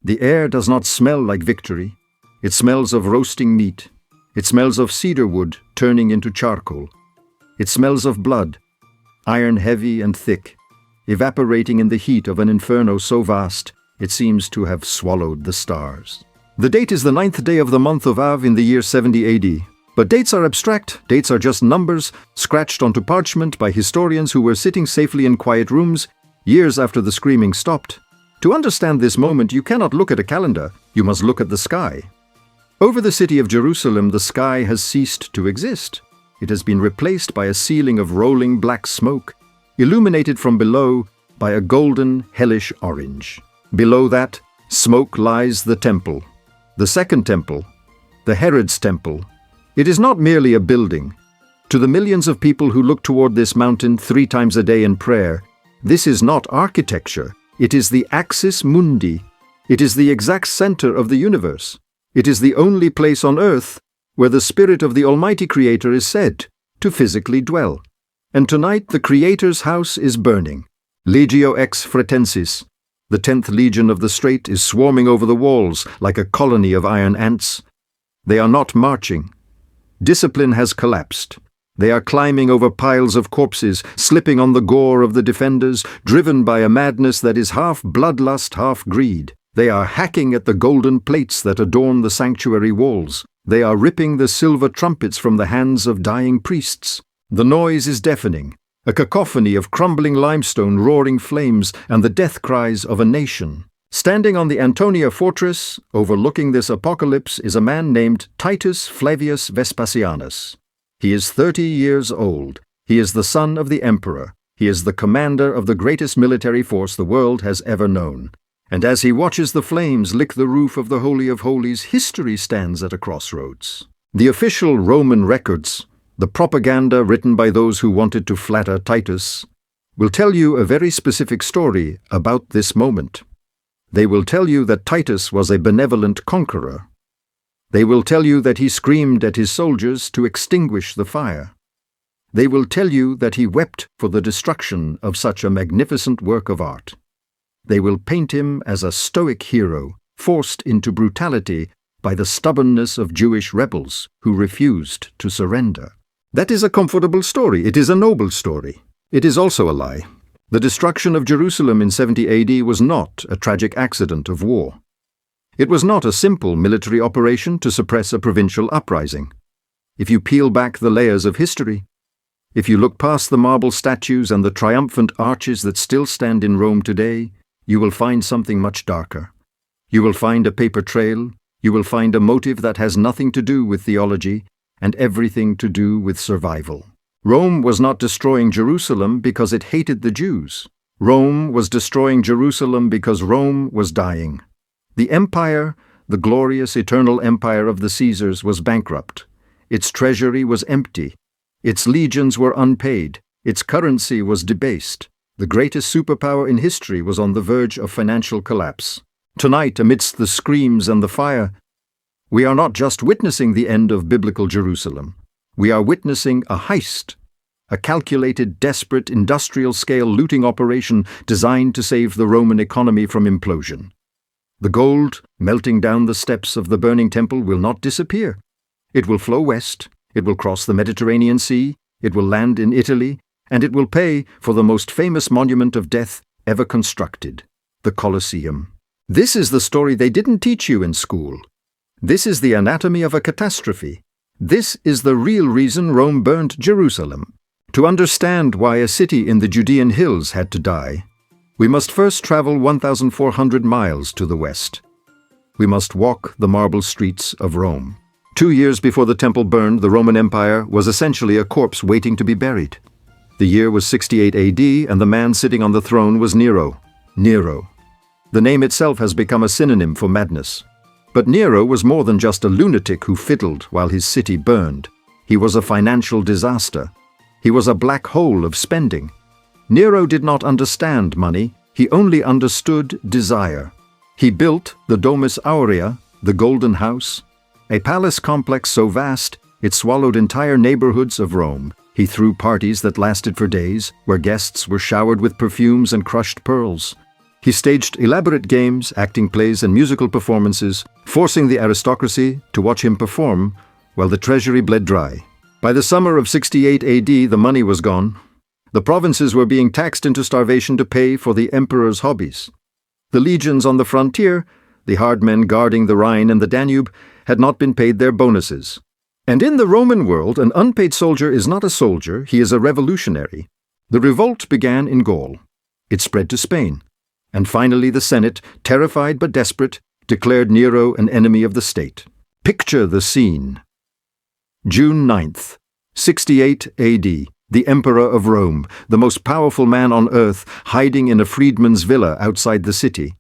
The air does not smell like victory. It smells of roasting meat. It smells of cedar wood turning into charcoal. It smells of blood, iron heavy and thick, evaporating in the heat of an inferno so vast it seems to have swallowed the stars. The date is the 9th day of the month of Av in the year 70 AD. But dates are abstract, dates are just numbers, scratched onto parchment by historians who were sitting safely in quiet rooms, years after the screaming stopped. To understand this moment, you cannot look at a calendar, you must look at the sky. Over the city of Jerusalem, the sky has ceased to exist. It has been replaced by a ceiling of rolling black smoke, illuminated from below by a golden, hellish orange. Below that smoke lies the temple, the second temple, the Herod's temple. It is not merely a building. To the millions of people who look toward this mountain 3 times a day in prayer, this is not architecture. It is the axis mundi. It is the exact center of the universe. It is the only place on earth where the Spirit of the Almighty Creator is said to physically dwell. And tonight the Creator's house is burning. Legio ex fretensis, the 10th legion of the Strait, is swarming over the walls like a colony of iron ants. They are not marching. Discipline has collapsed. They are climbing over piles of corpses, slipping on the gore of the defenders, driven by a madness that is half bloodlust, half greed. They are hacking at the golden plates that adorn the sanctuary walls. They are ripping the silver trumpets from the hands of dying priests. The noise is deafening, a cacophony of crumbling limestone, roaring flames, and the death cries of a nation. Standing on the Antonia fortress, overlooking this apocalypse, is a man named Titus Flavius Vespasianus. He is 30 years old. He is the son of the emperor. He is the commander of the greatest military force the world has ever known. And as he watches the flames lick the roof of the Holy of Holies, history stands at a crossroads. The official Roman records, the propaganda written by those who wanted to flatter Titus, will tell you a very specific story about this moment. They will tell you that Titus was a benevolent conqueror. They will tell you that he screamed at his soldiers to extinguish the fire. They will tell you that he wept for the destruction of such a magnificent work of art. They will paint him as a stoic hero, forced into brutality by the stubbornness of Jewish rebels who refused to surrender. That is a comfortable story. It is a noble story. It is also a lie. The destruction of Jerusalem in 70 AD was not a tragic accident of war. It was not a simple military operation to suppress a provincial uprising. If you peel back the layers of history, if you look past the marble statues and the triumphant arches that still stand in Rome today, you will find something much darker. You will find a paper trail. You will find a motive that has nothing to do with theology and everything to do with survival. Rome was not destroying Jerusalem because it hated the Jews. Rome was destroying Jerusalem because Rome was dying. The empire, the glorious eternal empire of the Caesars, was bankrupt. Its treasury was empty. Its legions were unpaid. Its currency was debased. The greatest superpower in history was on the verge of financial collapse. Tonight, amidst the screams and the fire, we are not just witnessing the end of biblical Jerusalem. We are witnessing a heist, a calculated, desperate, industrial-scale looting operation designed to save the Roman economy from implosion. The gold, melting down the steps of the burning temple, will not disappear. It will flow west, it will cross the Mediterranean Sea, it will land in Italy, and it will pay for the most famous monument of death ever constructed, the Colosseum. This is the story they didn't teach you in school. This is the anatomy of a catastrophe. This is the real reason Rome burned Jerusalem. To understand why a city in the Judean hills had to die, we must first travel 1,400 miles to the west. We must walk the marble streets of Rome. 2 years before the temple burned, the Roman Empire was essentially a corpse waiting to be buried. The year was 68 AD, and the man sitting on the throne was Nero. Nero. The name itself has become a synonym for madness. But Nero was more than just a lunatic who fiddled while his city burned. He was a financial disaster. He was a black hole of spending. Nero did not understand money, he only understood desire. He built the Domus Aurea, the Golden House, a palace complex so vast it swallowed entire neighborhoods of Rome. He threw parties that lasted for days, where guests were showered with perfumes and crushed pearls. He staged elaborate games, acting plays, and musical performances, forcing the aristocracy to watch him perform while the treasury bled dry. By the summer of 68 AD, the money was gone. The provinces were being taxed into starvation to pay for the emperor's hobbies. The legions on the frontier, the hard men guarding the Rhine and the Danube, had not been paid their bonuses. And in the Roman world, an unpaid soldier is not a soldier, he is a revolutionary. The revolt began in Gaul. It spread to Spain. And finally the Senate, terrified but desperate, declared Nero an enemy of the state. Picture the scene. June 9th, 68 AD, the Emperor of Rome, the most powerful man on earth, hiding in a freedman's villa outside the city.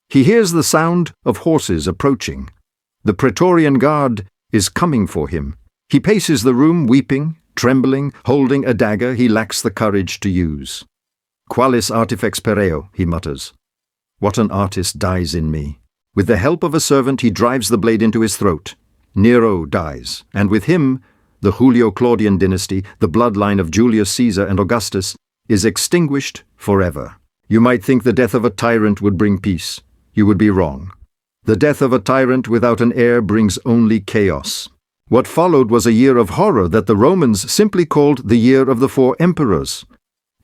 He hears the sound of horses approaching. The Praetorian Guard is coming for him. He paces the room, weeping, trembling, holding a dagger he lacks the courage to use. Qualis artifex pereo, he mutters. What an artist dies in me. With the help of a servant, he drives the blade into his throat. Nero dies, and with him, the Julio-Claudian dynasty, the bloodline of Julius Caesar and Augustus, is extinguished forever. You might think the death of a tyrant would bring peace. You would be wrong. The death of a tyrant without an heir brings only chaos. What followed was a year of horror that the Romans simply called the Year of the Four Emperors.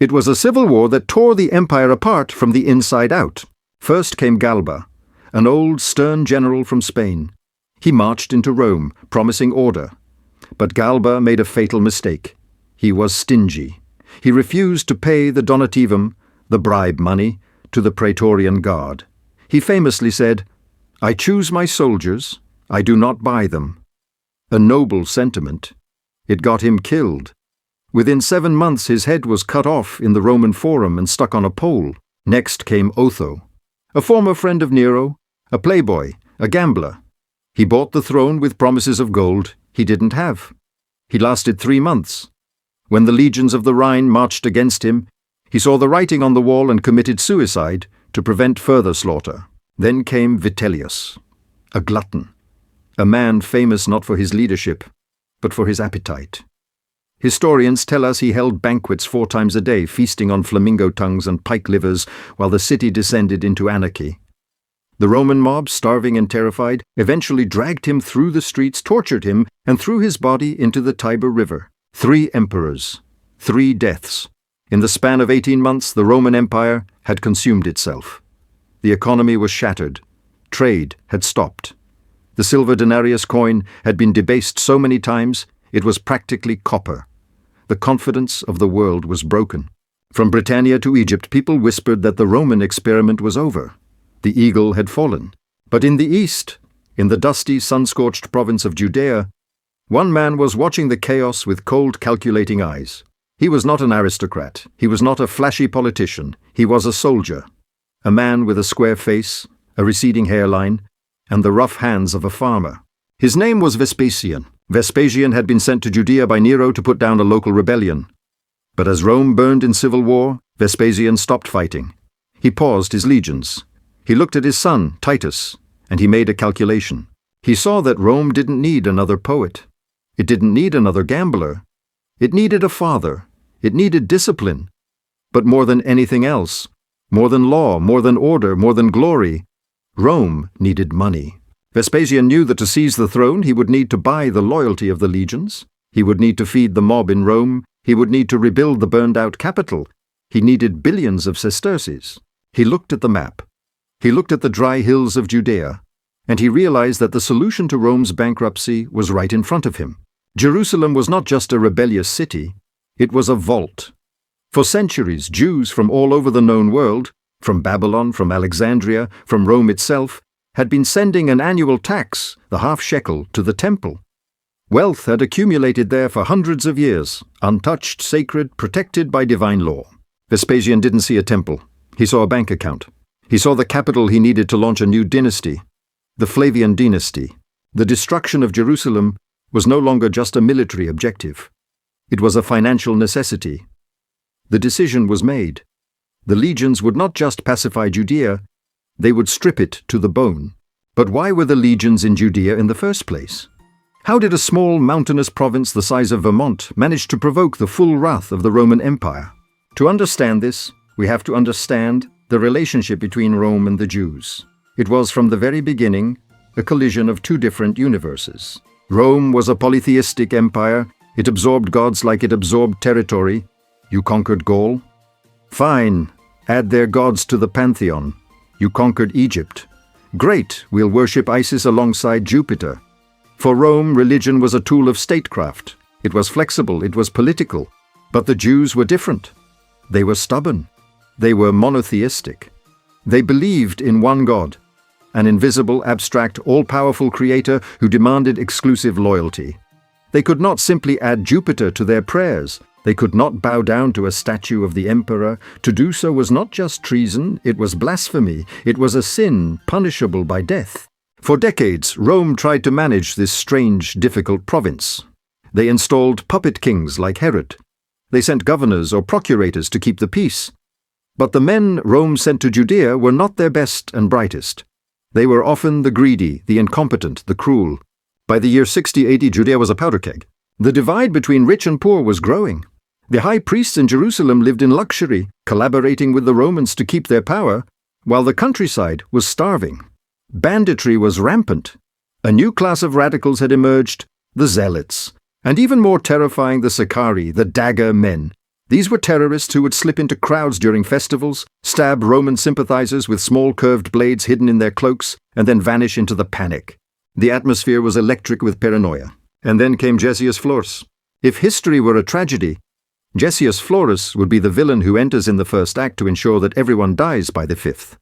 It was a civil war that tore the empire apart from the inside out. First came Galba, an old, stern general from Spain. He marched into Rome, promising order. But Galba made a fatal mistake. He was stingy. He refused to pay the donativum, the bribe money, to the Praetorian Guard. He famously said, "I choose my soldiers, I do not buy them." A noble sentiment. It got him killed. Within 7 months his head was cut off in the Roman Forum and stuck on a pole. Next came Otho, a former friend of Nero, a playboy, a gambler. He bought the throne with promises of gold he didn't have. He lasted 3 months. When the legions of the Rhine marched against him, he saw the writing on the wall and committed suicide to prevent further slaughter. Then came Vitellius, a glutton, a man famous not for his leadership, but for his appetite. Historians tell us he held banquets 4 times a day, feasting on flamingo tongues and pike livers, while the city descended into anarchy. The Roman mob, starving and terrified, eventually dragged him through the streets, tortured him, and threw his body into the Tiber River. 3 emperors, 3 deaths. In the span of 18 months, the Roman Empire had consumed itself. The economy was shattered. Trade had stopped. The silver denarius coin had been debased so many times, it was practically copper. The confidence of the world was broken. From Britannia to Egypt, people whispered that the Roman experiment was over. The eagle had fallen. But in the east, in the dusty, sun-scorched province of Judea, one man was watching the chaos with cold, calculating eyes. He was not an aristocrat. He was not a flashy politician. He was a soldier. A man with a square face, a receding hairline, and the rough hands of a farmer. His name was Vespasian. Vespasian had been sent to Judea by Nero to put down a local rebellion. But as Rome burned in civil war, Vespasian stopped fighting. He paused his legions. He looked at his son, Titus, and he made a calculation. He saw that Rome didn't need another poet. It didn't need another gambler. It needed a father. It needed discipline. But more than anything else, more than law, more than order, more than glory, Rome needed money. Vespasian knew that to seize the throne he would need to buy the loyalty of the legions. He would need to feed the mob in Rome. He would need to rebuild the burned-out capital. He needed billions of sesterces. He looked at the map. He looked at the dry hills of Judea, and he realized that the solution to Rome's bankruptcy was right in front of him. Jerusalem was not just a rebellious city, it was a vault. For centuries, Jews from all over the known world, from Babylon, from Alexandria, from Rome itself, had been sending an annual tax, the half shekel, to the temple. Wealth had accumulated there for hundreds of years, untouched, sacred, protected by divine law. Vespasian didn't see a temple. He saw a bank account. He saw the capital he needed to launch a new dynasty, the Flavian dynasty. The destruction of Jerusalem was no longer just a military objective. It was a financial necessity. The decision was made. The legions would not just pacify Judea, they would strip it to the bone. But why were the legions in Judea in the first place? How did a small mountainous province the size of Vermont manage to provoke the full wrath of the Roman Empire? To understand this, we have to understand the relationship between Rome and the Jews. It was from the very beginning a collision of two different universes. Rome was a polytheistic empire. It absorbed gods like it absorbed territory. You conquered Gaul? Fine, add their gods to the pantheon. You conquered Egypt. Great, we'll worship Isis alongside Jupiter. For Rome, religion was a tool of statecraft. It was flexible, it was political. But the Jews were different. They were stubborn. They were monotheistic. They believed in one God, an invisible, abstract, all-powerful creator who demanded exclusive loyalty. They could not simply add Jupiter to their prayers. They could not bow down to a statue of the emperor. To do so was not just treason, it was blasphemy. It was a sin punishable by death. For decades, Rome tried to manage this strange, difficult province. They installed puppet kings like Herod. They sent governors or procurators to keep the peace. But the men Rome sent to Judea were not their best and brightest. They were often the greedy, the incompetent, the cruel. By the year 60 AD, Judea was a powder keg. The divide between rich and poor was growing. The high priests in Jerusalem lived in luxury, collaborating with the Romans to keep their power, while the countryside was starving. Banditry was rampant. A new class of radicals had emerged, the Zealots, and even more terrifying, the Sicarii, the dagger men. These were terrorists who would slip into crowds during festivals, stab Roman sympathizers with small curved blades hidden in their cloaks, and then vanish into the panic. The atmosphere was electric with paranoia. And then came Gessius Florus. If history were a tragedy, Gessius Florus would be the villain who enters in the first act to ensure that everyone dies by the fifth.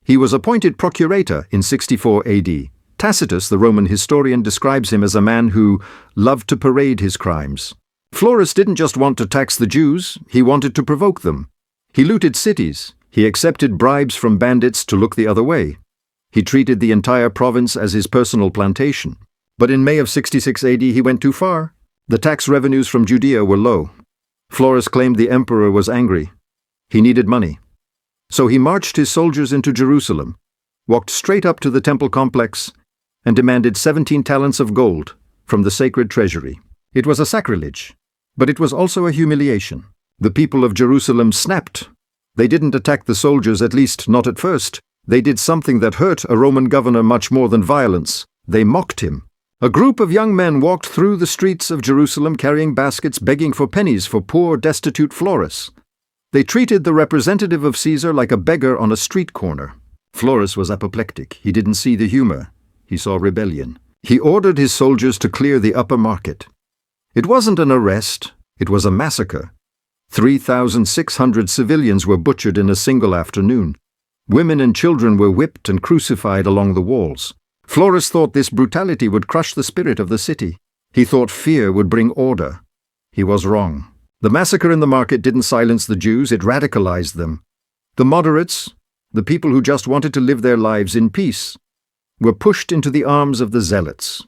He was appointed procurator in 64 AD. Tacitus, the Roman historian, describes him as a man who loved to parade his crimes. Florus didn't just want to tax the Jews, he wanted to provoke them. He looted cities. He accepted bribes from bandits to look the other way. He treated the entire province as his personal plantation. But in May of 66 AD, he went too far. The tax revenues from Judea were low. Florus claimed the emperor was angry. He needed money. So he marched his soldiers into Jerusalem, walked straight up to the temple complex, and demanded 17 talents of gold from the sacred treasury. It was a sacrilege, but it was also a humiliation. The people of Jerusalem snapped. They didn't attack the soldiers, at least not at first. They did something that hurt a Roman governor much more than violence. They mocked him. A group of young men walked through the streets of Jerusalem carrying baskets, begging for pennies for poor, destitute Florus. They treated the representative of Caesar like a beggar on a street corner. Florus was apoplectic. He didn't see the humor. He saw rebellion. He ordered his soldiers to clear the upper market. It wasn't an arrest. It was a massacre. 3,600 civilians were butchered in a single afternoon. Women and children were whipped and crucified along the walls. Florus thought this brutality would crush the spirit of the city. He thought fear would bring order. He was wrong. The massacre in the market didn't silence the Jews, it radicalized them. The moderates, the people who just wanted to live their lives in peace, were pushed into the arms of the Zealots.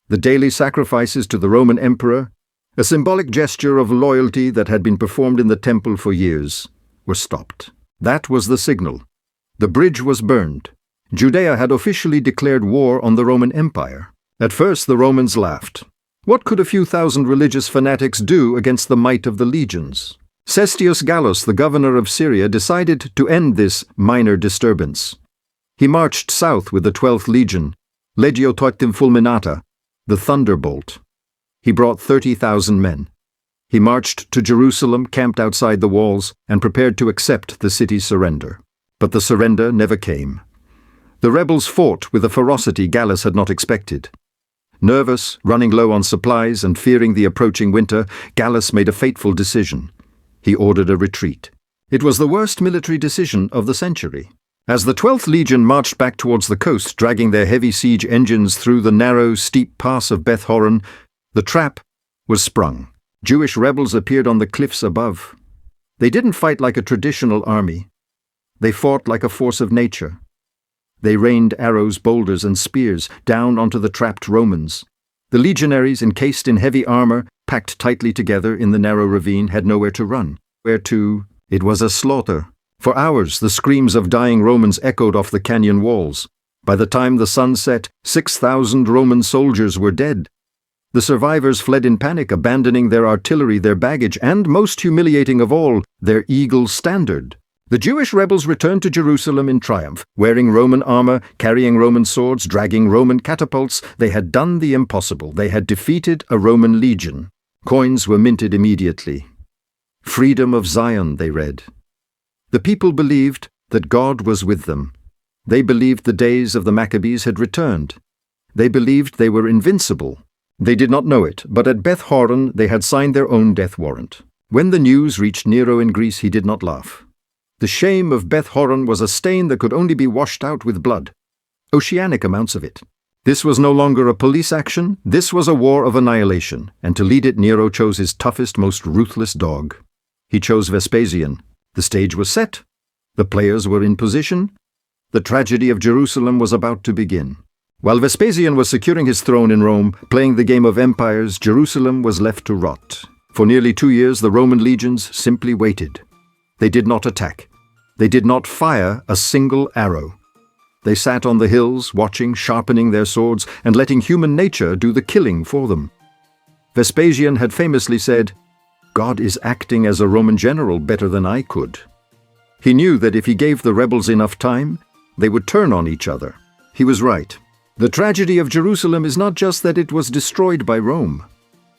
The daily sacrifices to the Roman emperor, a symbolic gesture of loyalty that had been performed in the temple for years, were stopped. That was the signal. The bridge was burned. Judea had officially declared war on the Roman Empire. At first, the Romans laughed. What could a few thousand religious fanatics do against the might of the legions? Cestius Gallus, the governor of Syria, decided to end this minor disturbance. He marched south with the 12th Legion, Legio Totum Fulminata, the Thunderbolt. He brought 30,000 men. He marched to Jerusalem, camped outside the walls, and prepared to accept the city's surrender. But the surrender never came. The rebels fought with a ferocity Gallus had not expected. Nervous, running low on supplies, and fearing the approaching winter, Gallus made a fateful decision. He ordered a retreat. It was the worst military decision of the century. As the 12th Legion marched back towards the coast, dragging their heavy siege engines through the narrow, steep pass of Beth Horon, the trap was sprung. Jewish rebels appeared on the cliffs above. They didn't fight like a traditional army. They fought like a force of nature. They rained arrows, boulders, and spears down onto the trapped Romans. The legionaries, encased in heavy armor, packed tightly together in the narrow ravine, had nowhere to run. Where to? It was a slaughter. For hours, the screams of dying Romans echoed off the canyon walls. By the time the sun set, 6,000 Roman soldiers were dead. The survivors fled in panic, abandoning their artillery, their baggage, and, most humiliating of all, their eagle standard. The Jewish rebels returned to Jerusalem in triumph, wearing Roman armor, carrying Roman swords, dragging Roman catapults. They had done the impossible. They had defeated a Roman legion. Coins were minted immediately. Freedom of Zion, they read. The people believed that God was with them. They believed the days of the Maccabees had returned. They believed they were invincible. They did not know it, but at Beth Horon they had signed their own death warrant. When the news reached Nero in Greece, he did not laugh. The shame of Beth Horon was a stain that could only be washed out with blood. Oceanic amounts of it. This was no longer a police action. This was a war of annihilation, and to lead it Nero chose his toughest, most ruthless dog. He chose Vespasian. The stage was set. The players were in position. The tragedy of Jerusalem was about to begin. While Vespasian was securing his throne in Rome, playing the game of empires, Jerusalem was left to rot. For nearly 2 years, the Roman legions simply waited. They did not attack. They did not fire a single arrow. They sat on the hills, watching, sharpening their swords, and letting human nature do the killing for them. Vespasian had famously said, "God is acting as a Roman general better than I could." He knew that if he gave the rebels enough time, they would turn on each other. He was right. The tragedy of Jerusalem is not just that it was destroyed by Rome.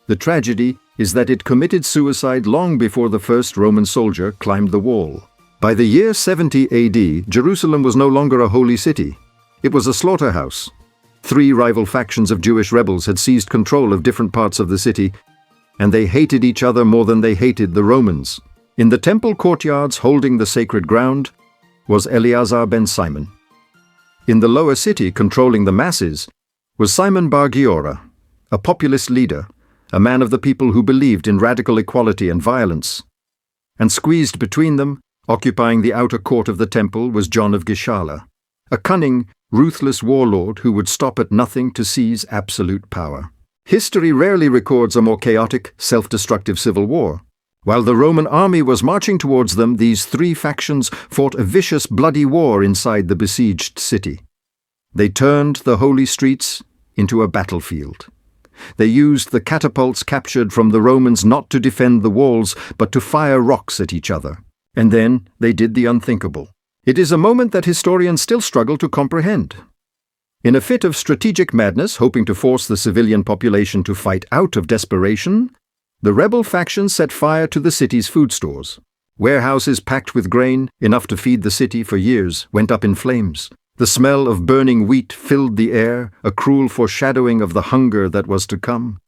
The tragedy is that it committed suicide long before the first Roman soldier climbed the wall. By the year 70 AD, Jerusalem was no longer a holy city. It was a slaughterhouse. 3 rival factions of Jewish rebels had seized control of different parts of the city, and they hated each other more than they hated the Romans. In the temple courtyards holding the sacred ground was Eleazar ben Simon. In the lower city controlling the masses was Simon bar Giora, a populist leader, a man of the people who believed in radical equality and violence. And squeezed between them, occupying the outer court of the temple, was John of Gischala, a cunning, ruthless warlord who would stop at nothing to seize absolute power. History rarely records a more chaotic, self-destructive civil war. While the Roman army was marching towards them, these 3 factions fought a vicious, bloody war inside the besieged city. They turned the holy streets into a battlefield. They used the catapults captured from the Romans not to defend the walls, but to fire rocks at each other. And then they did the unthinkable. It is a moment that historians still struggle to comprehend. In a fit of strategic madness, hoping to force the civilian population to fight out of desperation, the rebel faction set fire to the city's food stores. Warehouses packed with grain, enough to feed the city for years, went up in flames. The smell of burning wheat filled the air, a cruel foreshadowing of the hunger that was to come.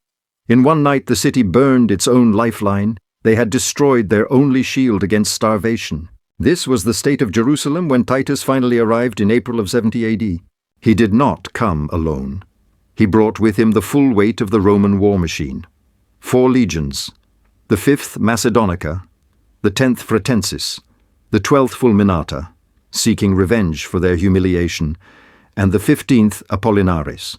In one night the city burned its own lifeline. They had destroyed their only shield against starvation. This was the state of Jerusalem when Titus finally arrived in April of 70 AD. He did not come alone. He brought with him the full weight of the Roman war machine. 4 legions, the 5th Macedonica, the 10th Fretensis, the 12th Fulminata, seeking revenge for their humiliation, and the 15th Apollinaris.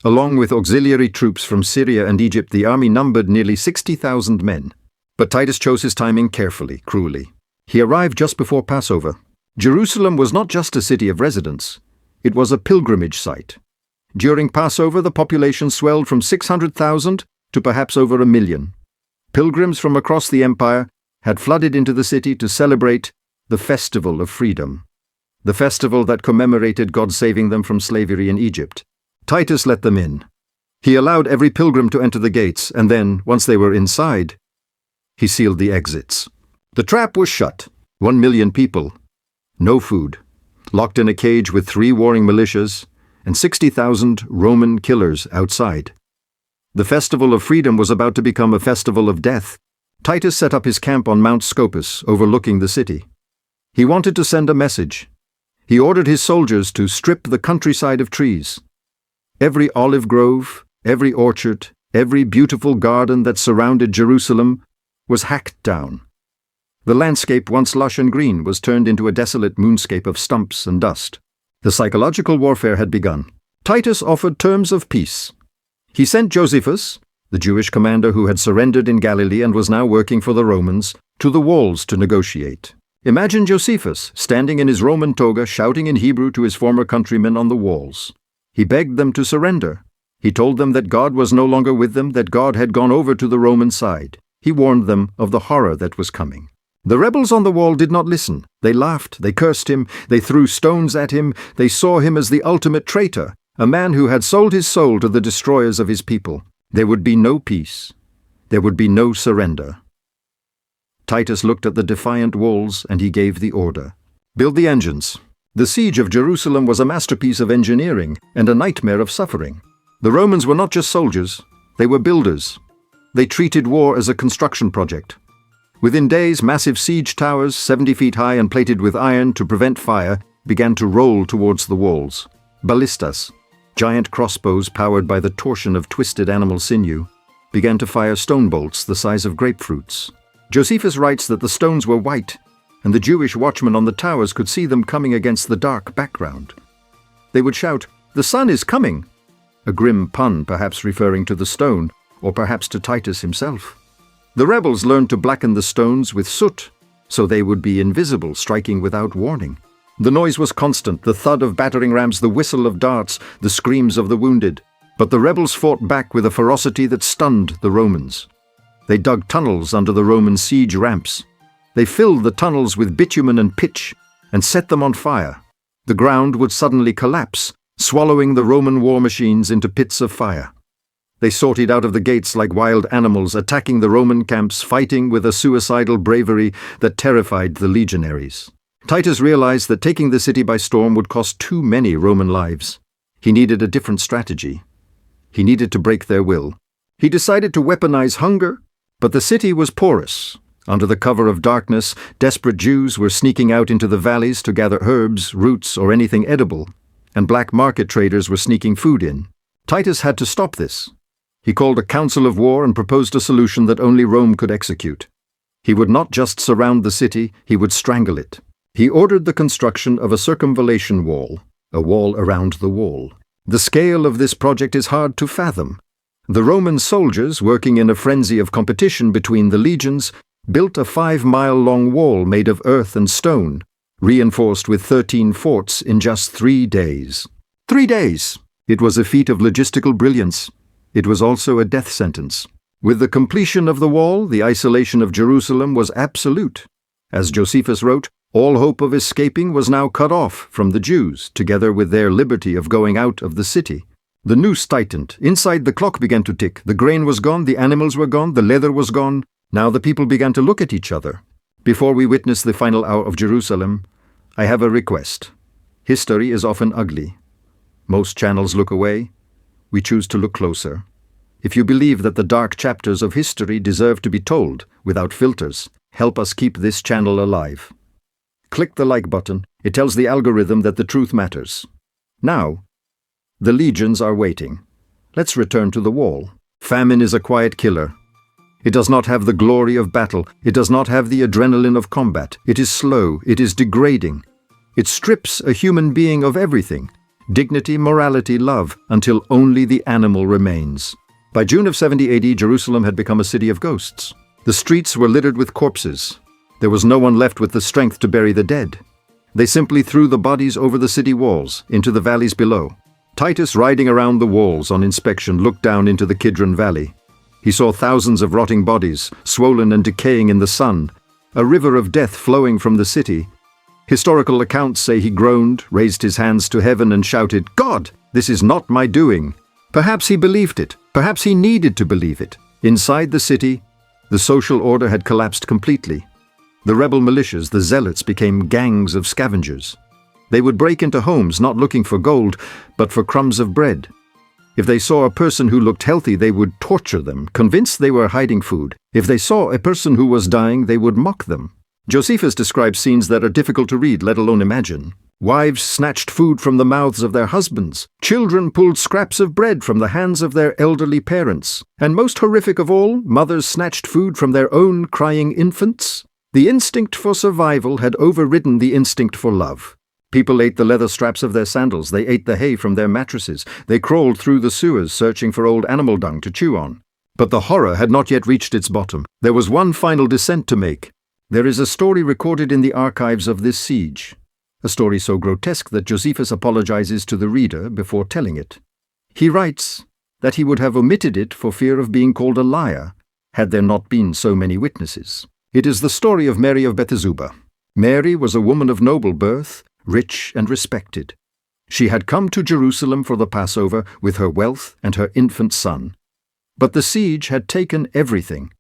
Along with auxiliary troops from Syria and Egypt, the army numbered nearly 60,000 men. But Titus chose his timing carefully, cruelly. He arrived just before Passover. Jerusalem was not just a city of residence. It was a pilgrimage site. During Passover, the population swelled from 600,000 to perhaps over 1 million. Pilgrims from across the empire had flooded into the city to celebrate the Festival of Freedom, the festival that commemorated God saving them from slavery in Egypt. Titus let them in. He allowed every pilgrim to enter the gates, and then, once they were inside, he sealed the exits. The trap was shut. 1 million people. No food. Locked in a cage with 3 warring militias and 60,000 Roman killers outside. The Festival of Freedom was about to become a festival of death. Titus set up his camp on Mount Scopus, overlooking the city. He wanted to send a message. He ordered his soldiers to strip the countryside of trees. Every olive grove, every orchard, every beautiful garden that surrounded Jerusalem was hacked down. The landscape, once lush and green, was turned into a desolate moonscape of stumps and dust. The psychological warfare had begun. Titus offered terms of peace. He sent Josephus, the Jewish commander who had surrendered in Galilee and was now working for the Romans, to the walls to negotiate. Imagine Josephus standing in his Roman toga shouting in Hebrew to his former countrymen on the walls. He begged them to surrender. He told them that God was no longer with them, that God had gone over to the Roman side. He warned them of the horror that was coming. The rebels on the wall did not listen. They laughed, they cursed him, they threw stones at him, they saw him as the ultimate traitor, a man who had sold his soul to the destroyers of his people. There would be no peace. There would be no surrender. Titus looked at the defiant walls and he gave the order. Build the engines. The siege of Jerusalem was a masterpiece of engineering and a nightmare of suffering. The Romans were not just soldiers, they were builders. They treated war as a construction project. Within days, massive siege towers, 70 feet high and plated with iron to prevent fire, began to roll towards the walls. Ballistas, giant crossbows powered by the torsion of twisted animal sinew, began to fire stone bolts the size of grapefruits. Josephus writes that the stones were white, and the Jewish watchmen on the towers could see them coming against the dark background. They would shout, "The sun is coming!" A grim pun perhaps referring to the stone, or perhaps to Titus himself. The rebels learned to blacken the stones with soot, so they would be invisible, striking without warning. The noise was constant, the thud of battering rams, the whistle of darts, the screams of the wounded. But the rebels fought back with a ferocity that stunned the Romans. They dug tunnels under the Roman siege ramps. They filled the tunnels with bitumen and pitch and set them on fire. The ground would suddenly collapse, swallowing the Roman war machines into pits of fire. They sorted out of the gates like wild animals, attacking the Roman camps, fighting with a suicidal bravery that terrified the legionaries. Titus realized that taking the city by storm would cost too many Roman lives. He needed a different strategy. He needed to break their will. He decided to weaponize hunger, but the city was porous. Under the cover of darkness, desperate Jews were sneaking out into the valleys to gather herbs, roots, or anything edible, and black market traders were sneaking food in. Titus had to stop this. He called a council of war and proposed a solution that only Rome could execute. He would not just surround the city, he would strangle it. He ordered the construction of a circumvallation wall, a wall around the wall. The scale of this project is hard to fathom. The Roman soldiers, working in a frenzy of competition between the legions, built a 5-mile-long wall made of earth and stone, reinforced with 13 forts in just 3 days. 3 days! It was a feat of logistical brilliance. It was also a death sentence. With the completion of the wall, the isolation of Jerusalem was absolute. As Josephus wrote, all hope of escaping was now cut off from the Jews, together with their liberty of going out of the city. The noose tightened. Inside the clock began to tick. The grain was gone, the animals were gone, the leather was gone. Now the people began to look at each other. Before we witness the final hour of Jerusalem, I have a request. History is often ugly. Most channels look away. We choose to look closer. If you believe that the dark chapters of history deserve to be told without filters, help us keep this channel alive. Click the like button. It tells the algorithm that the truth matters. Now, the legions are waiting. Let's return to the wall. Famine is a quiet killer. It does not have the glory of battle. It does not have the adrenaline of combat. It is slow. It is degrading. It strips a human being of everything. Dignity, morality, love, until only the animal remains. By June of 70 AD, Jerusalem had become a city of ghosts. The streets were littered with corpses. There was no one left with the strength to bury the dead. They simply threw the bodies over the city walls, into the valleys below. Titus, riding around the walls on inspection, looked down into the Kidron Valley. He saw thousands of rotting bodies, swollen and decaying in the sun, a river of death flowing from the city. Historical accounts say he groaned, raised his hands to heaven and shouted, "God, this is not my doing." Perhaps he believed it. Perhaps he needed to believe it. Inside the city, the social order had collapsed completely. The rebel militias, the Zealots, became gangs of scavengers. They would break into homes not looking for gold, but for crumbs of bread. If they saw a person who looked healthy, they would torture them, convinced they were hiding food. If they saw a person who was dying, they would mock them. Josephus describes scenes that are difficult to read, let alone imagine. Wives snatched food from the mouths of their husbands. Children pulled scraps of bread from the hands of their elderly parents. And most horrific of all, mothers snatched food from their own crying infants. The instinct for survival had overridden the instinct for love. People ate the leather straps of their sandals. They ate the hay from their mattresses. They crawled through the sewers searching for old animal dung to chew on. But the horror had not yet reached its bottom. There was one final descent to make. There is a story recorded in the archives of this siege, a story so grotesque that Josephus apologizes to the reader before telling it. He writes that he would have omitted it for fear of being called a liar had there not been so many witnesses. It is the story of Mary of Bethesda. Mary was a woman of noble birth, rich and respected. She had come to Jerusalem for the Passover with her wealth and her infant son. But the siege had taken everything.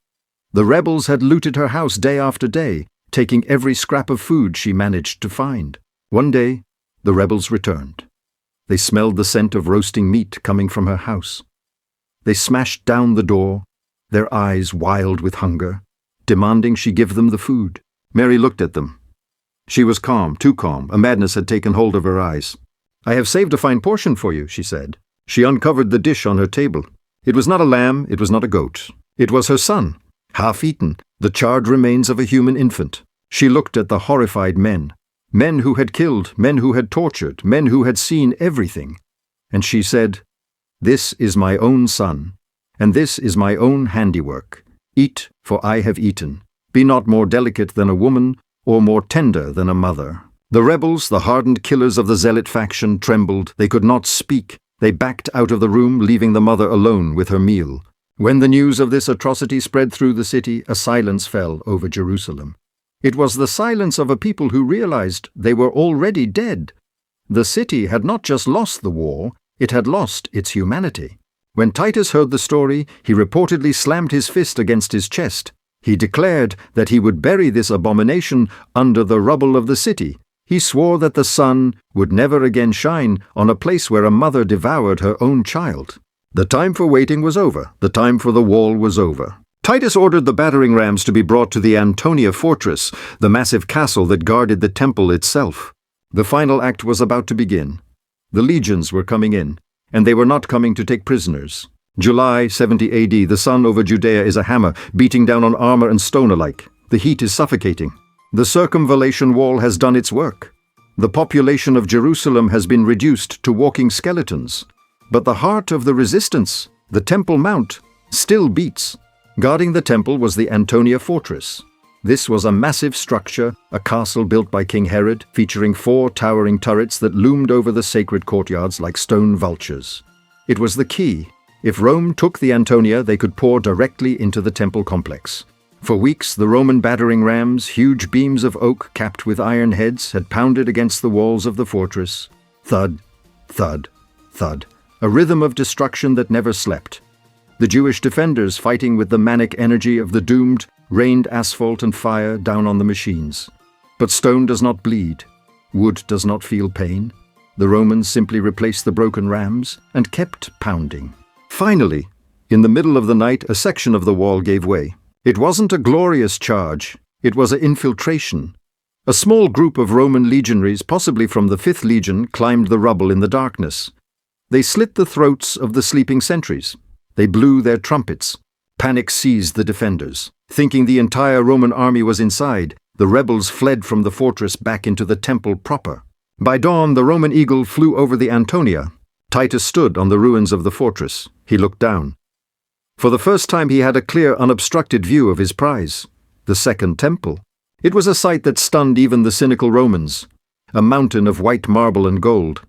The rebels had looted her house day after day, taking every scrap of food she managed to find. One day, the rebels returned. They smelled the scent of roasting meat coming from her house. They smashed down the door, their eyes wild with hunger, demanding she give them the food. Mary looked at them. She was calm, too calm. A madness had taken hold of her eyes. "I have saved a fine portion for you," she said. She uncovered the dish on her table. It was not a lamb, it was not a goat. It was her son, half eaten, the charred remains of a human infant. She looked at the horrified men who had killed, men who had tortured, men who had seen everything. And she said, "This is my own son, and this is my own handiwork. Eat, for I have eaten. Be not more delicate than a woman, or more tender than a mother." The rebels, the hardened killers of the Zealot faction, trembled. They could not speak. They backed out of the room, leaving the mother alone with her meal. When the news of this atrocity spread through the city, a silence fell over Jerusalem. It was the silence of a people who realized they were already dead. The city had not just lost the war, it had lost its humanity. When Titus heard the story, he reportedly slammed his fist against his chest. He declared that he would bury this abomination under the rubble of the city. He swore that the sun would never again shine on a place where a mother devoured her own child. The time for waiting was over. The time for the wall was over. Titus ordered the battering rams to be brought to the Antonia fortress, the massive castle that guarded the temple itself. The final act was about to begin. The legions were coming in, and they were not coming to take prisoners. July 70 AD, the sun over Judea is a hammer, beating down on armor and stone alike. The heat is suffocating. The circumvallation wall has done its work. The population of Jerusalem has been reduced to walking skeletons. But the heart of the resistance, the Temple Mount, still beats. Guarding the temple was the Antonia fortress. This was a massive structure, a castle built by King Herod, featuring 4 towering turrets that loomed over the sacred courtyards like stone vultures. It was the key. If Rome took the Antonia, they could pour directly into the temple complex. For weeks, the Roman battering rams, huge beams of oak capped with iron heads, had pounded against the walls of the fortress. Thud, thud, thud. A rhythm of destruction that never slept. The Jewish defenders, fighting with the manic energy of the doomed, rained asphalt and fire down on the machines. But stone does not bleed. Wood does not feel pain. The Romans simply replaced the broken rams and kept pounding. Finally, in the middle of the night, a section of the wall gave way. It wasn't a glorious charge. It was an infiltration. A small group of Roman legionaries, possibly from the 5th Legion, climbed the rubble in the darkness. They slit the throats of the sleeping sentries. They blew their trumpets. Panic seized the defenders. Thinking the entire Roman army was inside, the rebels fled from the fortress back into the temple proper. By dawn, the Roman eagle flew over the Antonia. Titus stood on the ruins of the fortress. He looked down. For the first time he had a clear, unobstructed view of his prize, the Second Temple. It was a sight that stunned even the cynical Romans, a mountain of white marble and gold.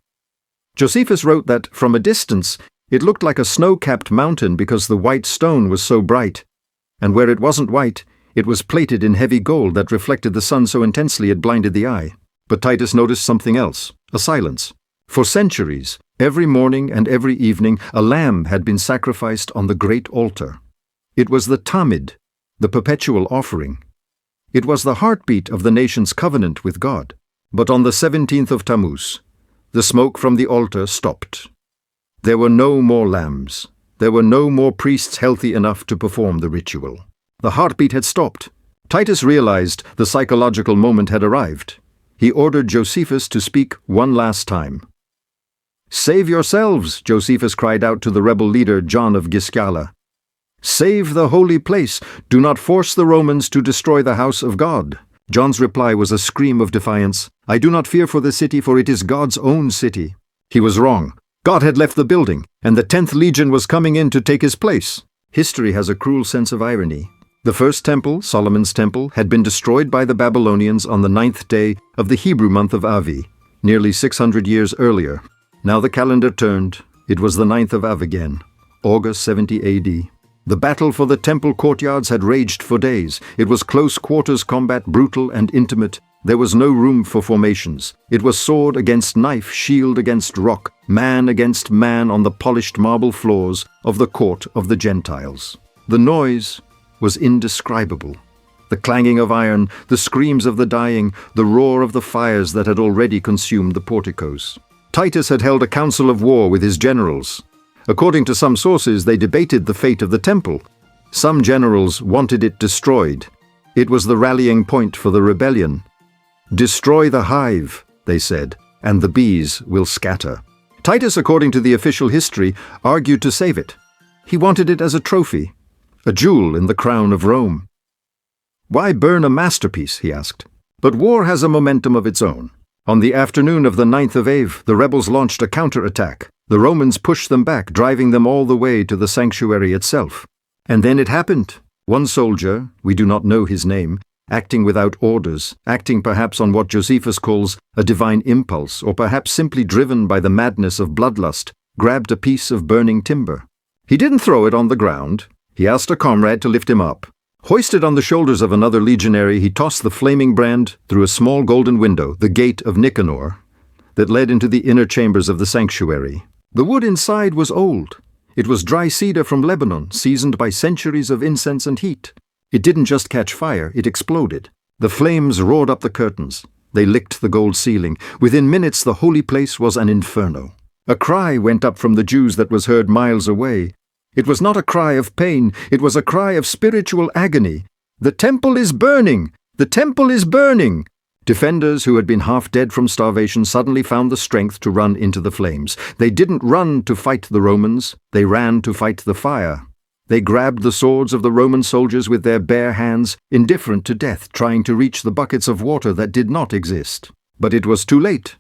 Josephus wrote that, from a distance, it looked like a snow-capped mountain because the white stone was so bright, and where it wasn't white, it was plated in heavy gold that reflected the sun so intensely it blinded the eye. But Titus noticed something else, a silence. For centuries, every morning and every evening, a lamb had been sacrificed on the great altar. It was the Tamid, the perpetual offering. It was the heartbeat of the nation's covenant with God. But on the 17th of Tammuz, the smoke from the altar stopped. There were no more lambs. There were no more priests healthy enough to perform the ritual. The heartbeat had stopped. Titus realized the psychological moment had arrived. He ordered Josephus to speak one last time. "Save yourselves," Josephus cried out to the rebel leader John of Giscala. "Save the holy place. Do not force the Romans to destroy the house of God." John's reply was a scream of defiance. "I do not fear for the city, for it is God's own city." He was wrong. God had left the building, and the 10th Legion was coming in to take his place. History has a cruel sense of irony. The first temple, Solomon's temple, had been destroyed by the Babylonians on the 9th day of the Hebrew month of Avi, nearly 600 years earlier. Now the calendar turned. It was the 9th of Av again, August 70 AD. The battle for the temple courtyards had raged for days. It was close quarters combat, brutal and intimate. There was no room for formations. It was sword against knife, shield against rock, man against man on the polished marble floors of the court of the Gentiles. The noise was indescribable. The clanging of iron, the screams of the dying, the roar of the fires that had already consumed the porticos. Titus had held a council of war with his generals. According to some sources, they debated the fate of the temple. Some generals wanted it destroyed. It was the rallying point for the rebellion. "Destroy the hive," they said, "and the bees will scatter." Titus, according to the official history, argued to save it. He wanted it as a trophy, a jewel in the crown of Rome. "Why burn a masterpiece?" he asked. But war has a momentum of its own. On the afternoon of the 9th of Ave, the rebels launched a counterattack. The Romans pushed them back, driving them all the way to the sanctuary itself. And then it happened. One soldier, we do not know his name, acting without orders, acting perhaps on what Josephus calls a divine impulse, or perhaps simply driven by the madness of bloodlust, grabbed a piece of burning timber. He didn't throw it on the ground. He asked a comrade to lift him up. Hoisted on the shoulders of another legionary, he tossed the flaming brand through a small golden window, the gate of Nicanor, that led into the inner chambers of the sanctuary. The wood inside was old. It was dry cedar from Lebanon, seasoned by centuries of incense and heat. It didn't just catch fire, it exploded. The flames roared up the curtains. They licked the gold ceiling. Within minutes, the holy place was an inferno. A cry went up from the Jews that was heard miles away. It was not a cry of pain, it was a cry of spiritual agony. "The temple is burning! The temple is burning!" Defenders who had been half dead from starvation suddenly found the strength to run into the flames. They didn't run to fight the Romans, they ran to fight the fire. They grabbed the swords of the Roman soldiers with their bare hands, indifferent to death, trying to reach the buckets of water that did not exist. But it was too late.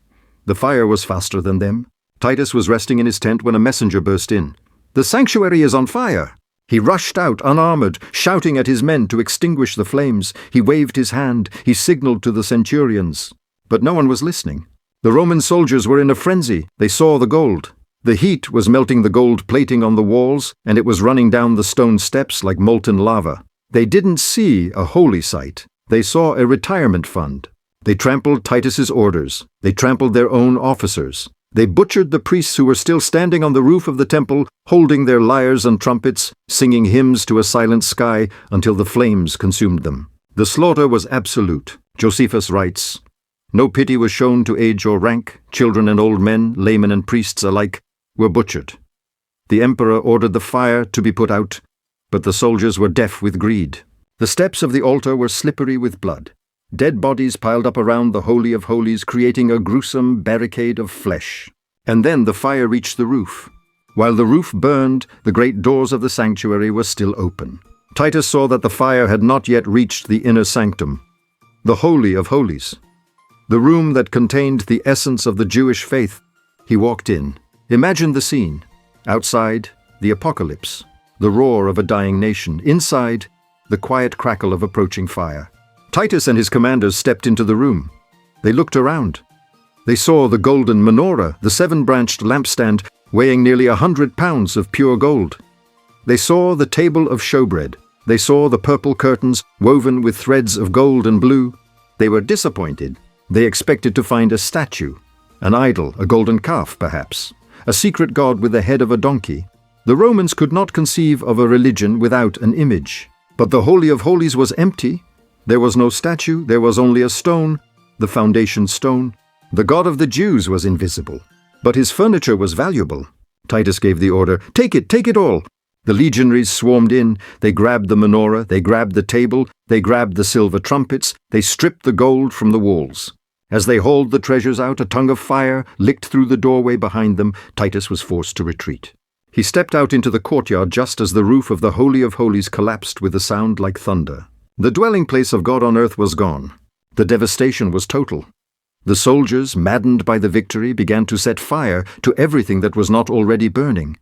The fire was faster than them. Titus was resting in his tent when a messenger burst in. "The sanctuary is on fire!" He rushed out, unarmored, shouting at his men to extinguish the flames. He waved his hand. He signaled to the centurions. But no one was listening. The Roman soldiers were in a frenzy. They saw the gold. The heat was melting the gold plating on the walls, and it was running down the stone steps like molten lava. They didn't see a holy site. They saw a retirement fund. They trampled Titus's orders. They trampled their own officers. They butchered the priests who were still standing on the roof of the temple, holding their lyres and trumpets, singing hymns to a silent sky until the flames consumed them. The slaughter was absolute. Josephus writes, "No pity was shown to age or rank. Children and old men, laymen and priests alike, were butchered. The emperor ordered the fire to be put out, but the soldiers were deaf with greed. The steps of the altar were slippery with blood. Dead bodies piled up around the Holy of Holies, creating a gruesome barricade of flesh. And then the fire reached the roof. While the roof burned, the great doors of the sanctuary were still open. Titus saw that the fire had not yet reached the inner sanctum, the Holy of Holies, the room that contained the essence of the Jewish faith. He walked in. Imagine the scene. Outside, the apocalypse, the roar of a dying nation. Inside, the quiet crackle of approaching fire. Titus and his commanders stepped into the room. They looked around. They saw the golden menorah, the seven-branched lampstand weighing nearly 100 pounds of pure gold. They saw the table of showbread. They saw the purple curtains woven with threads of gold and blue. They were disappointed. They expected to find a statue, an idol, a golden calf perhaps, a secret god with the head of a donkey. The Romans could not conceive of a religion without an image. But the Holy of Holies was empty. There was no statue, there was only a stone, the foundation stone. The God of the Jews was invisible, but his furniture was valuable. Titus gave the order, take it all. The legionaries swarmed in. They grabbed the menorah, they grabbed the table, they grabbed the silver trumpets, they stripped the gold from the walls. As they hauled the treasures out, a tongue of fire licked through the doorway behind them. Titus was forced to retreat. He stepped out into the courtyard just as the roof of the Holy of Holies collapsed with a sound like thunder. The dwelling place of God on earth was gone. The devastation was total. The soldiers, maddened by the victory, began to set fire to everything that was not already burning.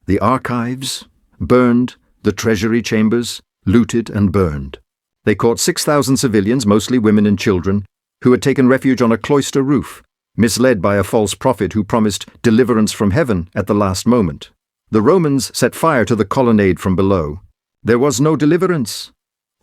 The archives, burned, the treasury chambers, looted and burned. They caught 6,000 civilians, mostly women and children, who had taken refuge on a cloister roof, misled by a false prophet who promised deliverance from heaven at the last moment. The Romans set fire to the colonnade from below. There was no deliverance.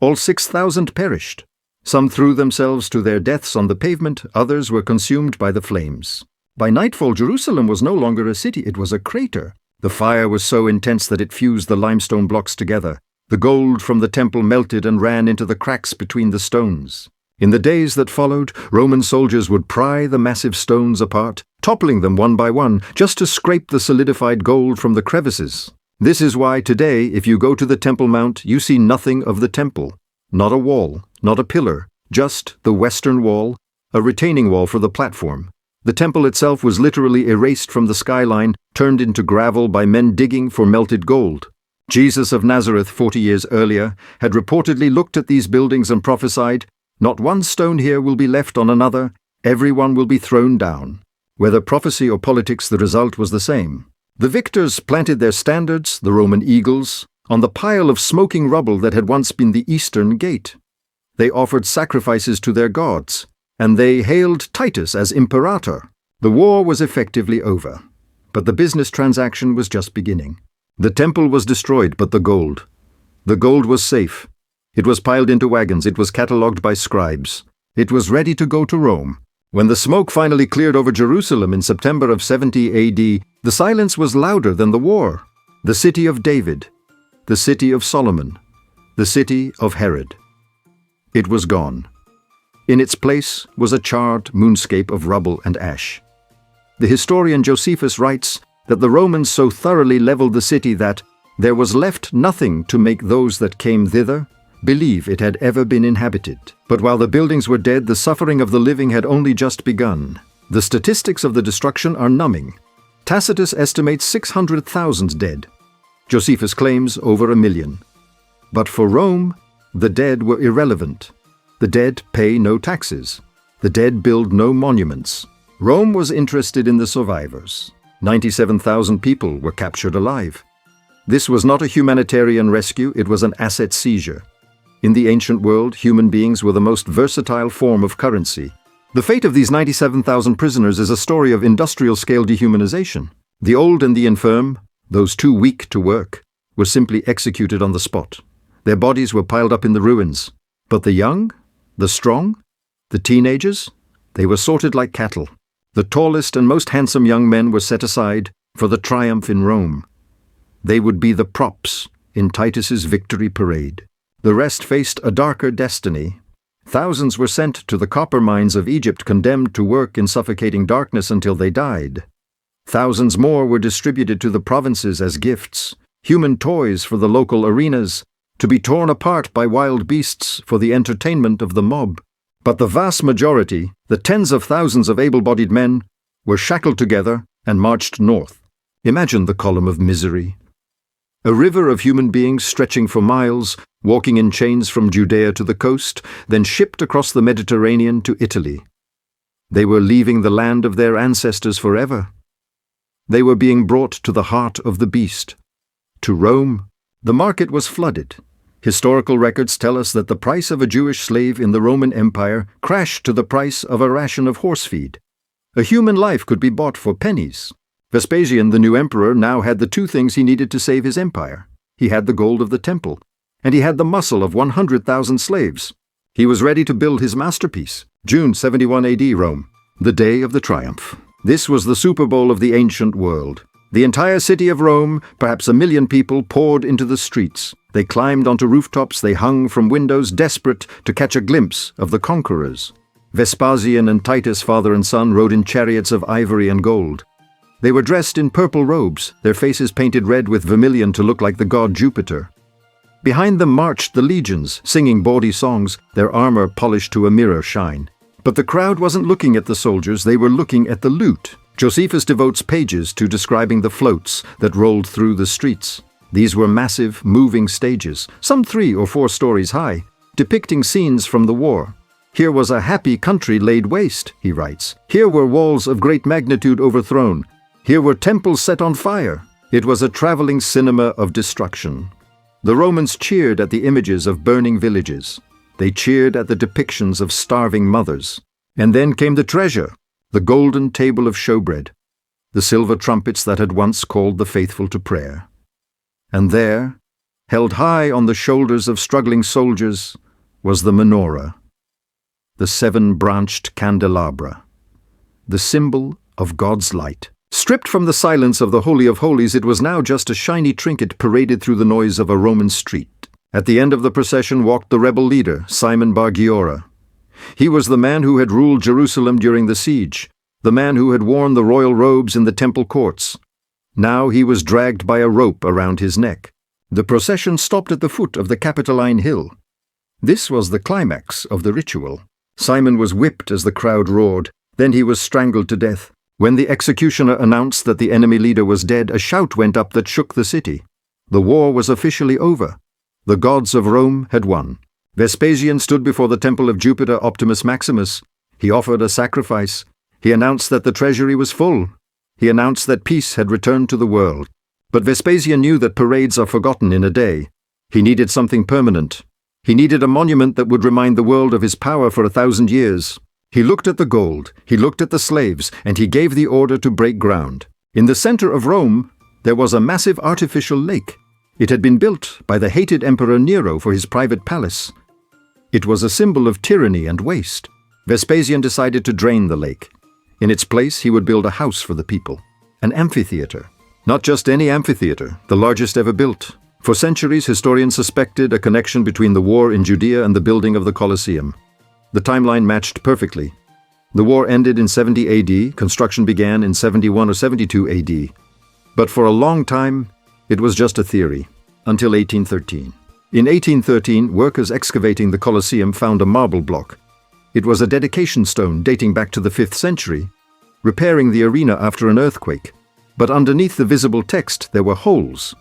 All 6,000 perished. Some threw themselves to their deaths on the pavement, others were consumed by the flames. By nightfall, Jerusalem was no longer a city, it was a crater. The fire was so intense that it fused the limestone blocks together. The gold from the temple melted and ran into the cracks between the stones. In the days that followed, Roman soldiers would pry the massive stones apart, toppling them one by one, just to scrape the solidified gold from the crevices. This is why today, if you go to the Temple Mount, you see nothing of the temple. Not a wall, not a pillar, just the western wall, a retaining wall for the platform. The temple itself was literally erased from the skyline, turned into gravel by men digging for melted gold. Jesus of Nazareth, 40 years earlier, had reportedly looked at these buildings and prophesied, "Not one stone here will be left on another, everyone will be thrown down." Whether prophecy or politics, the result was the same. The victors planted their standards, the Roman eagles, on the pile of smoking rubble that had once been the eastern gate. They offered sacrifices to their gods, and they hailed Titus as imperator. The war was effectively over, but the business transaction was just beginning. The temple was destroyed, but the gold was safe. It was piled into wagons, it was catalogued by scribes. It was ready to go to Rome. When the smoke finally cleared over Jerusalem in September of 70 AD, the silence was louder than the war. The city of David, the city of Solomon, the city of Herod. It was gone. In its place was a charred moonscape of rubble and ash. The historian Josephus writes that the Romans so thoroughly leveled the city that there was left nothing to make those that came thither believe it had ever been inhabited. But while the buildings were dead, the suffering of the living had only just begun. The statistics of the destruction are numbing. Tacitus estimates 600,000 dead. Josephus claims over 1 million. But for Rome, the dead were irrelevant. The dead pay no taxes. The dead build no monuments. Rome was interested in the survivors. 97,000 people were captured alive. This was not a humanitarian rescue, it was an asset seizure. In the ancient world, human beings were the most versatile form of currency. The fate of these 97,000 prisoners is a story of industrial-scale dehumanization. The old and the infirm, those too weak to work, were simply executed on the spot. Their bodies were piled up in the ruins. But the young, the strong, the teenagers, they were sorted like cattle. The tallest and most handsome young men were set aside for the triumph in Rome. They would be the props in Titus's victory parade. The rest faced a darker destiny. Thousands were sent to the copper mines of Egypt, condemned to work in suffocating darkness until they died. Thousands more were distributed to the provinces as gifts, human toys for the local arenas, to be torn apart by wild beasts for the entertainment of the mob. But the vast majority, the tens of thousands of able-bodied men, were shackled together and marched north. Imagine the column of misery. A river of human beings stretching for miles, walking in chains from Judea to the coast, then shipped across the Mediterranean to Italy. They were leaving the land of their ancestors forever. They were being brought to the heart of the beast, to Rome. The market was flooded. Historical records tell us that the price of a Jewish slave in the Roman Empire crashed to the price of a ration of horse feed. A human life could be bought for pennies. Vespasian, the new emperor, now had the two things he needed to save his empire. He had the gold of the temple, and he had the muscle of 100,000 slaves. He was ready to build his masterpiece. June 71 AD, Rome, the day of the triumph. This was the Super Bowl of the ancient world. The entire city of Rome, perhaps 1 million people, poured into the streets. They climbed onto rooftops, they hung from windows, desperate to catch a glimpse of the conquerors. Vespasian and Titus, father and son, rode in chariots of ivory and gold. They were dressed in purple robes, their faces painted red with vermilion to look like the god Jupiter. Behind them marched the legions, singing bawdy songs, their armor polished to a mirror shine. But the crowd wasn't looking at the soldiers, they were looking at the loot. Josephus devotes pages to describing the floats that rolled through the streets. These were massive, moving stages, some 3 or 4 stories high, depicting scenes from the war. Here was a happy country laid waste, he writes. Here were walls of great magnitude overthrown. Here were temples set on fire. It was a traveling cinema of destruction. The Romans cheered at the images of burning villages. They cheered at the depictions of starving mothers. And then came the treasure, the golden table of showbread. the silver trumpets that had once called the faithful to prayer. And there, held high on the shoulders of struggling soldiers, was the menorah, the seven-branched candelabra, the symbol of God's light. Stripped from the silence of the Holy of Holies, it was now just a shiny trinket paraded through the noise of a Roman street. At the end of the procession walked the rebel leader, Simon Bar Giora. He was the man who had ruled Jerusalem during the siege, the man who had worn the royal robes in the temple courts. Now he was dragged by a rope around his neck. The procession stopped at the foot of the Capitoline Hill. This was the climax of the ritual. Simon was whipped as the crowd roared. Then he was strangled to death. When the executioner announced that the enemy leader was dead, a shout went up that shook the city. The war was officially over. The gods of Rome had won. Vespasian stood before the temple of Jupiter Optimus Maximus. He offered a sacrifice. He announced that the treasury was full. He announced that peace had returned to the world. But Vespasian knew that parades are forgotten in a day. He needed something permanent. He needed a monument that would remind the world of his power for 1,000 years. He looked at the gold, he looked at the slaves, and he gave the order to break ground. In the center of Rome, there was a massive artificial lake. It had been built by the hated Emperor Nero for his private palace. It was a symbol of tyranny and waste. Vespasian decided to drain the lake. In its place, he would build a house for the people, an amphitheater. Not just any amphitheater, the largest ever built. For centuries, historians suspected a connection between the war in Judea and the building of the Colosseum. The timeline matched perfectly. The war ended in 70 AD, construction began in 71 or 72 AD. But for a long time, it was just a theory, until 1813. In 1813, workers excavating the Colosseum found a marble block. It was a dedication stone dating back to the 5th century, repairing the arena after an earthquake. But underneath the visible text, there were holes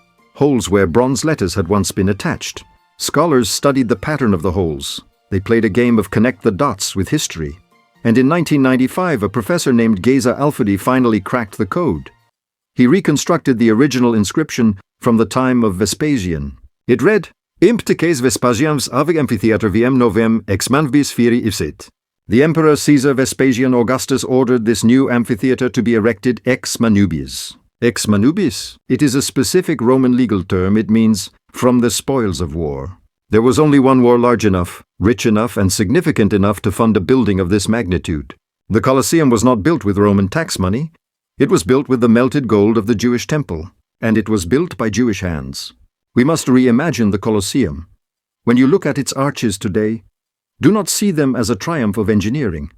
where bronze letters had once been attached. Scholars studied the pattern of the holes. They played a game of connect the dots with history. And in 1995, a professor named Geza Alfadi finally cracked the code. He reconstructed the original inscription from the time of Vespasian. It read, Imptekes Vespasians ave amphitheater vm novem ex manvbis firi ipsit. The Emperor Caesar Vespasian Augustus ordered this new amphitheater to be erected ex manubis. Ex manubis? It is a specific Roman legal term. It means from the spoils of war. There was only one war large enough, rich enough, and significant enough to fund a building of this magnitude. The Colosseum was not built with Roman tax money. It was built with the melted gold of the Jewish temple, and it was built by Jewish hands. We must reimagine the Colosseum. When you look at its arches today, do not see them as a triumph of engineering.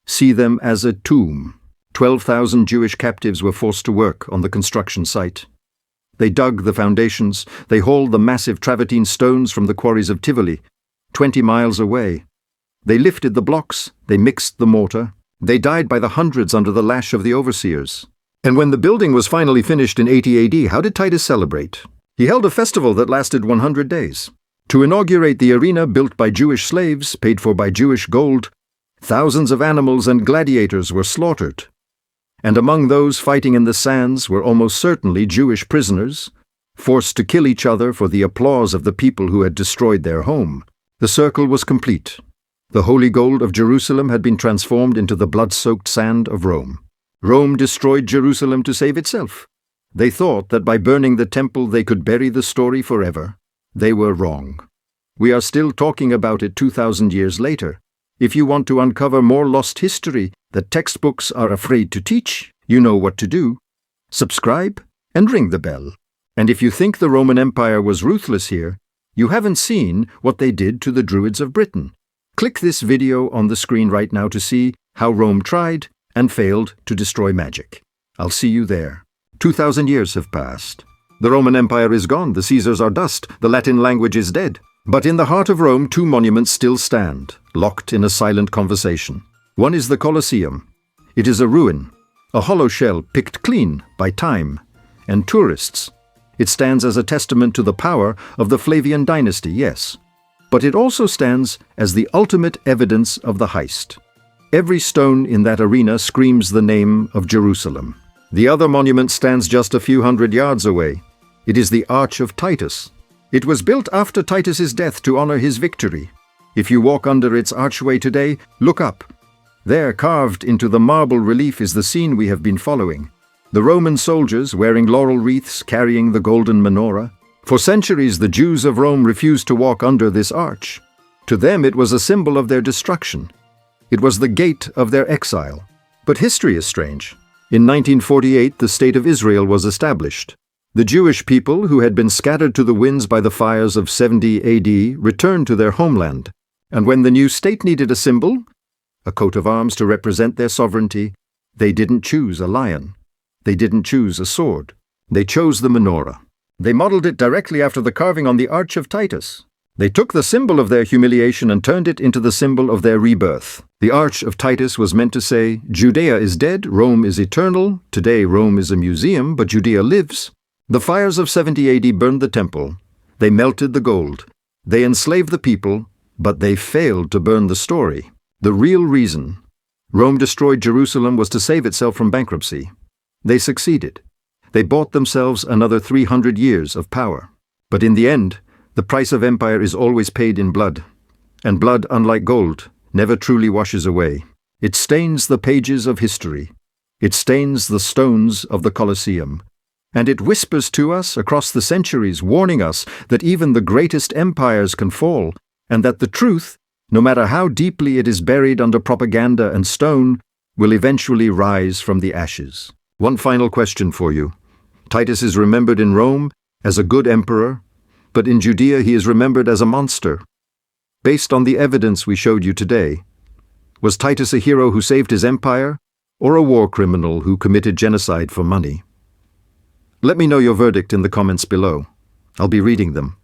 See them as a tomb. 12,000 Jewish captives were forced to work on the construction site. They dug the foundations. They hauled the massive travertine stones from the quarries of Tivoli, 20 miles away. They lifted the blocks. They mixed the mortar. They died by the hundreds under the lash of the overseers. And when the building was finally finished in 80 AD, how did Titus celebrate? He held a festival that lasted 100 days. To inaugurate the arena built by Jewish slaves, paid for by Jewish gold, thousands of animals and gladiators were slaughtered. And among those fighting in the sands were almost certainly Jewish prisoners, forced to kill each other for the applause of the people who had destroyed their home. The circle was complete. The holy gold of Jerusalem had been transformed into the blood-soaked sand of Rome. Rome destroyed Jerusalem to save itself. They thought that by burning the temple they could bury the story forever. They were wrong. We are still talking about it 2,000 years later. If you want to uncover more lost history that textbooks are afraid to teach, you know what to do. Subscribe and ring the bell. And if you think the Roman Empire was ruthless here, you haven't seen what they did to the Druids of Britain. Click this video on the screen right now to see how Rome tried and failed to destroy magic. I'll see you there. 2,000 years have passed. The Roman Empire is gone, the Caesars are dust, the Latin language is dead. But in the heart of Rome, two monuments still stand, locked in a silent conversation. One is the Colosseum. It is a ruin, a hollow shell picked clean by time and tourists. It stands as a testament to the power of the Flavian dynasty, yes. But it also stands as the ultimate evidence of the heist. Every stone in that arena screams the name of Jerusalem. The other monument stands just a few hundred yards away. It is the Arch of Titus. It was built after Titus's death to honor his victory. If you walk under its archway today, look up. There, carved into the marble relief, is the scene we have been following. The Roman soldiers wearing laurel wreaths carrying the golden menorah. For centuries, the Jews of Rome refused to walk under this arch. To them, it was a symbol of their destruction. It was the gate of their exile. But history is strange. In 1948, the State of Israel was established. The Jewish people, who had been scattered to the winds by the fires of 70 AD, returned to their homeland. And when the new state needed a symbol, a coat of arms to represent their sovereignty, they didn't choose a lion. They didn't choose a sword. They chose the menorah. They modeled it directly after the carving on the Arch of Titus. They took the symbol of their humiliation and turned it into the symbol of their rebirth. The Arch of Titus was meant to say, Judea is dead, Rome is eternal. Today Rome is a museum, but Judea lives. The fires of 70 AD burned the temple. They melted the gold. They enslaved the people, but they failed to burn the story. The real reason Rome destroyed Jerusalem was to save itself from bankruptcy. They succeeded. They bought themselves another 300 years of power. But in the end, the price of empire is always paid in blood. And blood, unlike gold, never truly washes away. It stains the pages of history. It stains the stones of the Colosseum. And it whispers to us across the centuries, warning us that even the greatest empires can fall, and that the truth, no matter how deeply it is buried under propaganda and stone, will eventually rise from the ashes. One final question for you. Titus is remembered in Rome as a good emperor, but in Judea he is remembered as a monster. Based on the evidence we showed you today, was Titus a hero who saved his empire, or a war criminal who committed genocide for money? Let me know your verdict in the comments below. I'll be reading them.